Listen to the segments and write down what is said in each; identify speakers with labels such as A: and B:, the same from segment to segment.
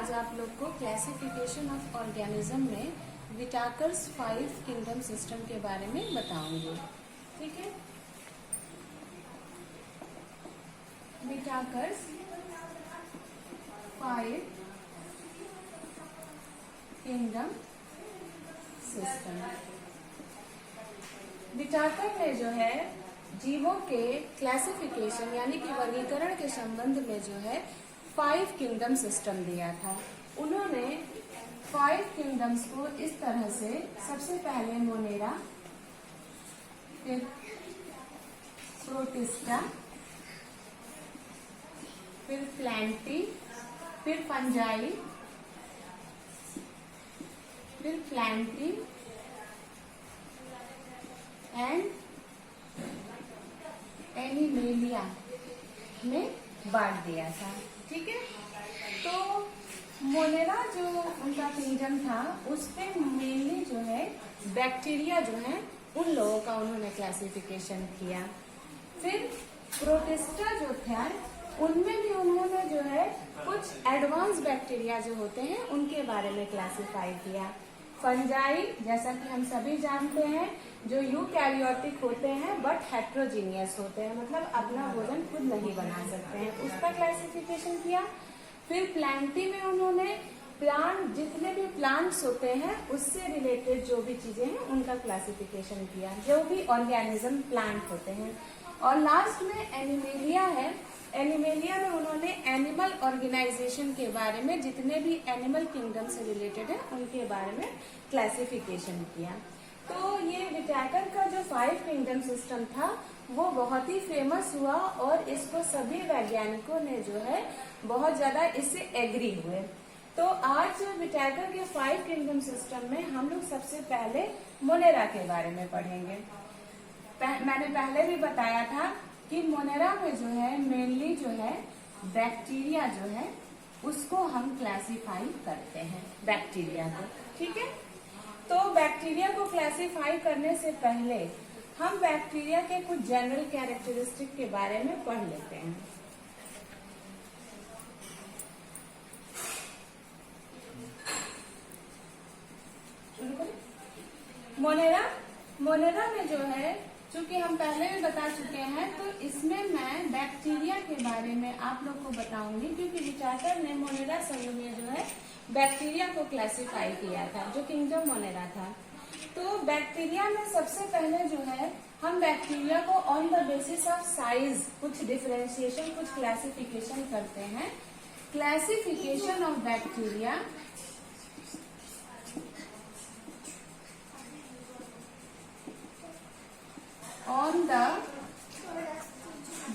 A: आज आप लोग को क्लासिफिकेशन ऑफ ऑर्गेनिज्म में विटाकर्स 5 किंगडम सिस्टम के बारे में बताऊंगी। ठीक है, विटाकर्स 5 किंगडम सिस्टम। विटाकर ने जो है जीवों के क्लासिफिकेशन यानी कि वर्गीकरण के संबंध में जो है 5 किंगडम सिस्टम दिया था। उन्होंने 5 किंगडम्स को इस तरह से, सबसे पहले मोनेरा, फिर प्रोटिस्टा, फिर प्लांटी, फिर फंजाई, फिर प्लांटी एंड एनिमेलिया में बांट दिया था। ठीक है, तो मोनेरा जो उनका किंगडम था उसमें मेनली जो है बैक्टीरिया जो है उन लोगों का उन्होंने क्लासिफिकेशन किया। फिर प्रोटिस्टा जो था उनमें भी उन्होंने जो है कुछ एडवांस बैक्टीरिया जो होते हैं उनके बारे में क्लासिफाई किया। फंजाई, जैसा कि हम सभी जानते हैं, जो यूकैरियोटिक होते हैं बट हेट्रोजीनियस होते हैं, मतलब अपना भोजन खुद नहीं बना सकते हैं, उसका क्लासिफिकेशन किया। फिर प्लांटी में उन्होंने प्लांट, जितने भी प्लांट्स होते हैं उससे रिलेटेड जो भी चीजें हैं उनका क्लासिफिकेशन किया, जो भी ऑर्गेनिज्म प्लांट होते हैं। और लास्ट में एनिमेलिया है। एनिमेलिया में उन्होंने एनिमल ऑर्गेनाइजेशन के बारे में, जितने भी एनिमल किंगडम से रिलेटेड है उनके बारे में क्लासिफिकेशन किया। तो ये विटाकर का जो 5 किंगडम सिस्टम था वो बहुत ही फेमस हुआ और इसको सभी वैज्ञानिकों ने जो है बहुत ज्यादा इससे एग्री हुए। तो आज विटाकर के 5 किंगडम सिस्टम में हम लोग सबसे पहले मोनेरा के बारे में पढ़ेंगे। मैंने पहले भी बताया था कि मोनेरा में जो है मेनली जो है बैक्टीरिया जो है उसको हम क्लासिफाई करते हैं, बैक्टीरिया को। ठीक है, तो बैक्टीरिया को क्लासिफाई करने से पहले हम बैक्टीरिया के कुछ जनरल कैरेक्टरिस्टिक के बारे में पढ़ लेते हैं। मोनेरा में जो है, चूंकि हम पहले भी बता चुके हैं, तो इसमें मैं बैक्टीरिया के बारे में आप लोग को बताऊंगी, क्योंकि विटाकर ने मोनेरा समूह में जो है बैक्टीरिया को क्लासिफाई किया था, जो किंगडम मोनेरा था। तो बैक्टीरिया में सबसे पहले जो है हम बैक्टीरिया को on the basis of size कुछ डिफरेंशिएशन, कुछ क्लासिफिकेशन करते हैं। Classification of bacteria on the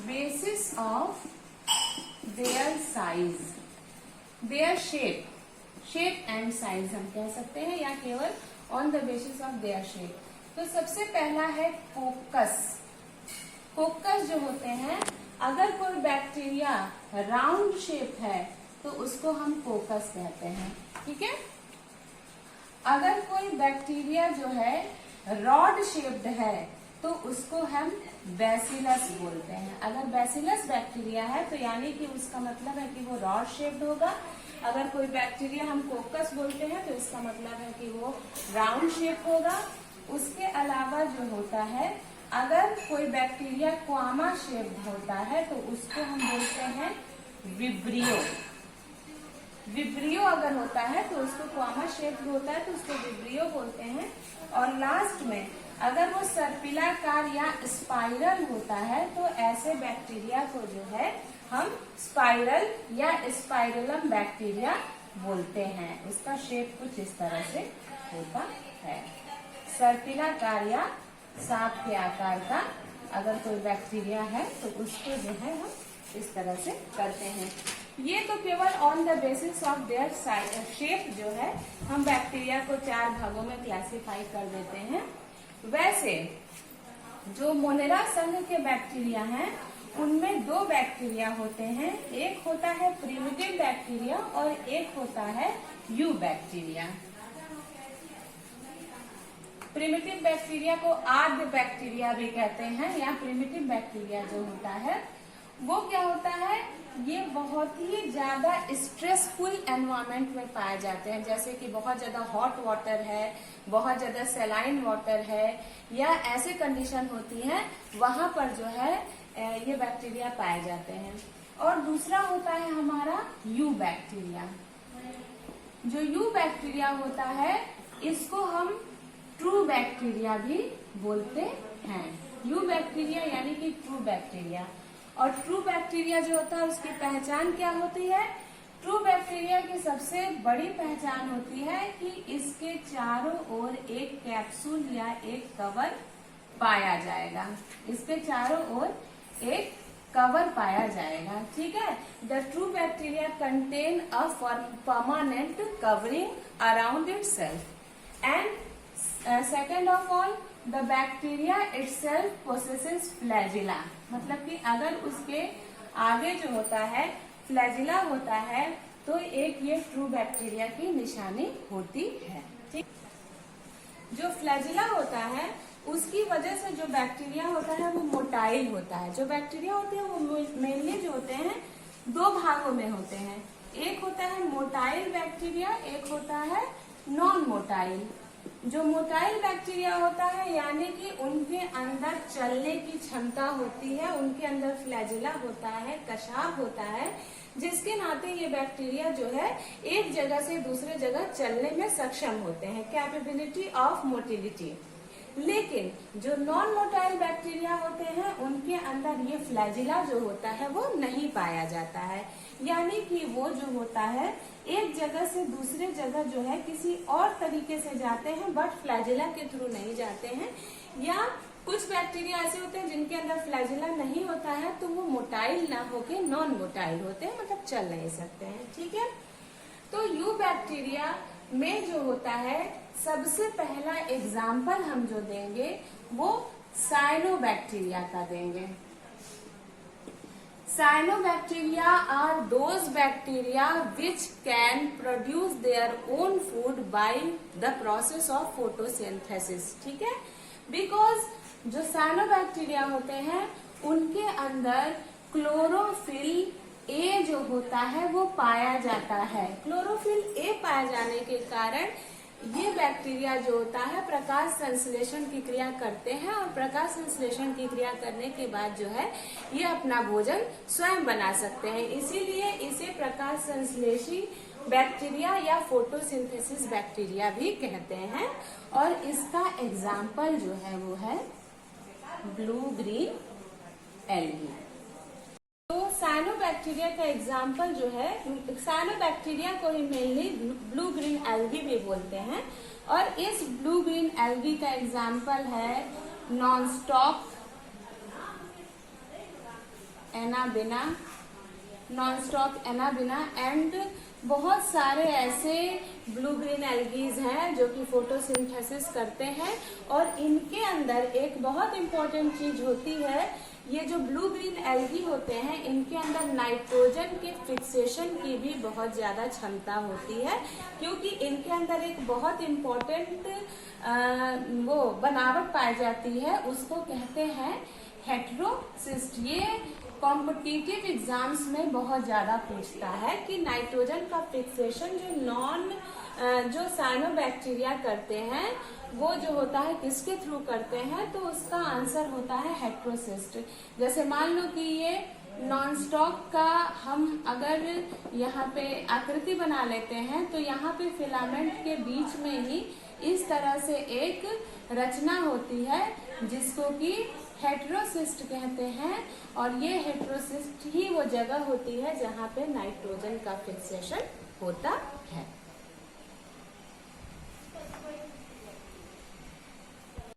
A: basis of their size, their shape and size हम कह सकते हैं, या केवल on the basis of their shape। तो सबसे पहला है कोकस। कोकस जो होते हैं, अगर कोई बैक्टीरिया राउंड शेप है तो उसको हम कोकस कहते हैं। ठीक है, अगर कोई बैक्टीरिया जो है रॉड शेप्ड है तो उसको हम बैसिलस बोलते हैं। अगर बैसिलस बैक्टीरिया है तो यानी कि उसका मतलब है कि वो रॉड शेप्ड होगा। अगर कोई बैक्टीरिया हम कोकस बोलते हैं तो इसका मतलब है कि वो राउंड शेप होगा। उसके अलावा जो होता है, अगर कोई बैक्टीरिया क्वामा शेप्ड होता है तो उसको हम बोलते हैं विब्रियो। विब्रियो अगर होता है तो उसको क्वामा शेप्ड होता है तो उसको विब्रियो बोलते हैं। और लास्ट में अगर वो सर्पिलाकार या स्पाइरल होता है तो ऐसे बैक्टीरिया को जो है हम स्पाइरल या स्पाइरलम बैक्टीरिया बोलते हैं। उसका शेप कुछ इस तरह से होता है, सर्पिलाकार या सांप के आकार का अगर कोई बैक्टीरिया है तो उसको जो है हम इस तरह से करते हैं। ये तो केवल on the basis of their shape जो है हम बैक्टीरिया को 4 भागों में क्लासिफाई कर देते हैं। वैसे जो मोनेरा संघ के बैक्टीरिया हैं उनमें 2 बैक्टीरिया होते हैं, एक होता है प्रिमिटिव बैक्टीरिया और एक होता है यू बैक्टीरिया। प्रिमिटिव बैक्टीरिया को आद्य बैक्टीरिया भी कहते हैं, या प्रिमिटिव बैक्टीरिया जो होता है वो क्या होता है, ये बहुत ही ज्यादा स्ट्रेसफुल एनवायरनमेंट में पाए जाते हैं, जैसे कि बहुत ज्यादा हॉट वाटर है, बहुत ज्यादा सलाइन वाटर है, या ऐसे कंडीशन होती है वहां पर जो है ये बैक्टीरिया पाए जाते हैं। और दूसरा होता है हमारा यू बैक्टीरिया। जो यू बैक्टीरिया होता है इसको हम ट्रू बैक्टीरिया भी बोलते हैं। यू बैक्टीरिया यानी कि ट्रू बैक्टीरिया। और ट्रू बैक्टीरिया जो होता है उसकी पहचान क्या होती है? ट्रू बैक्टीरिया की सबसे बड़ी पहचान होती है कि इसके चारों ओर एक कैप्सूल या एक कवर पाया जाएगा। इसके चारों ओर एक कवर पाया जाएगा, ठीक है। The true bacteria contain a permanent covering around itself and second of all the bacteria itself possesses flagella. मतलब कि अगर उसके आगे जो होता है फ्लैजिला होता है तो एक ये ट्रू बैक्टीरिया की निशानी होती है, ठीक। जो फ्लैजिला होता है उसकी वजह से जो बैक्टीरिया होता है वो मोटाइल होता है। जो बैक्टीरिया होते हैं वो मेनली जो होते हैं दो भागों में होते हैं। एक होता है मोटाइल बैक्टीरिया, एक होता है नॉन मोटाइल। जो मोटाइल बैक्टीरिया होता है यानी कि उनके अंदर चलने की क्षमता होती है, उनके अंदर फ्लैजिला होता है, कशाब होता है, जिसके नाते ये बैक्टीरिया जो है एक जगह से दूसरे जगह चलने में सक्षम होते हैं, कैपेबिलिटी ऑफ मोटिलिटी। लेकिन जो नॉन मोटाइल बैक्टीरिया होते हैं उनके अंदर ये फ्लैजिला जो होता है वो नहीं पाया जाता है, यानी कि वो जो होता है एक जगह से दूसरे जगह जो है किसी और तरीके से जाते हैं बट फ्लैजिला के थ्रू नहीं जाते हैं। या कुछ बैक्टीरिया ऐसे होते हैं जिनके अंदर फ्लैजिला नहीं होता है तो वो मोटाइल ना होके नॉन मोटाइल होते हैं, मतलब चल नहीं सकते हैं, ठीक है। तो यू बैक्टीरिया में जो होता है सबसे पहला एग्जाम्पल हम जो देंगे वो साइनोबैक्टीरिया का देंगे। Cyanobacteria are those bacteria which can produce their own food by the process of photosynthesis, ठीक है। Because जो साइनोबैक्टीरिया होते हैं उनके अंदर क्लोरोफिल ए जो होता है वो पाया जाता है। क्लोरोफिल ए पाए जाने के कारण ये बैक्टीरिया जो होता है प्रकाश संश्लेषण की क्रिया करते हैं और प्रकाश संश्लेषण की क्रिया करने के बाद जो है ये अपना भोजन स्वयं बना सकते हैं। इसीलिए इसे प्रकाश संश्लेषी बैक्टीरिया या फोटोसिंथेसिस बैक्टीरिया भी कहते हैं। और इसका एग्जाम्पल जो है वो है ब्लू ग्रीन एल्गी। तो साइनोबैक्टीरिया का एग्जाम्पल जो है, साइनोबैक्टीरिया को ही मेनली ब्लू ग्रीन एल्गी भी बोलते हैं। और इस ब्लू ग्रीन एल्गी का एग्जाम्पल है नॉनस्टॉप एनाबिना एंड बहुत सारे ऐसे ब्लू ग्रीन एल्गीज हैं जो कि फोटोसिंथेसिस करते हैं। और इनके अंदर एक बहुत इम्पोर्टेंट चीज होती है, ये जो ब्लू ग्रीन एल्गी होते हैं इनके अंदर नाइट्रोजन के फिक्सेशन की भी बहुत ज्यादा क्षमता होती है, क्योंकि इनके अंदर एक बहुत इम्पोर्टेंट वो बनावट पाई जाती है, उसको कहते हैं हेटेरोसिस्ट। ये कॉम्पिटिटिव एग्जाम्स में बहुत ज्यादा पूछता है कि नाइट्रोजन का फिक्सेशन जो साइनोबैक्टीरिया करते हैं वो जो होता है किसके थ्रू करते हैं, तो उसका आंसर होता है हेटेरोसिस्ट। जैसे मान लो कि ये नॉनस्टॉप का हम अगर यहाँ पे आकृति बना लेते हैं तो यहाँ पे फिलामेंट के बीच में ही इस तरह से एक रचना होती है जिसको कि हेटेरोसिस्ट कहते हैं। और ये हेटेरोसिस्ट ही वो जगह होती है जहाँ पे नाइट्रोजन का फिक्सेशन होता है।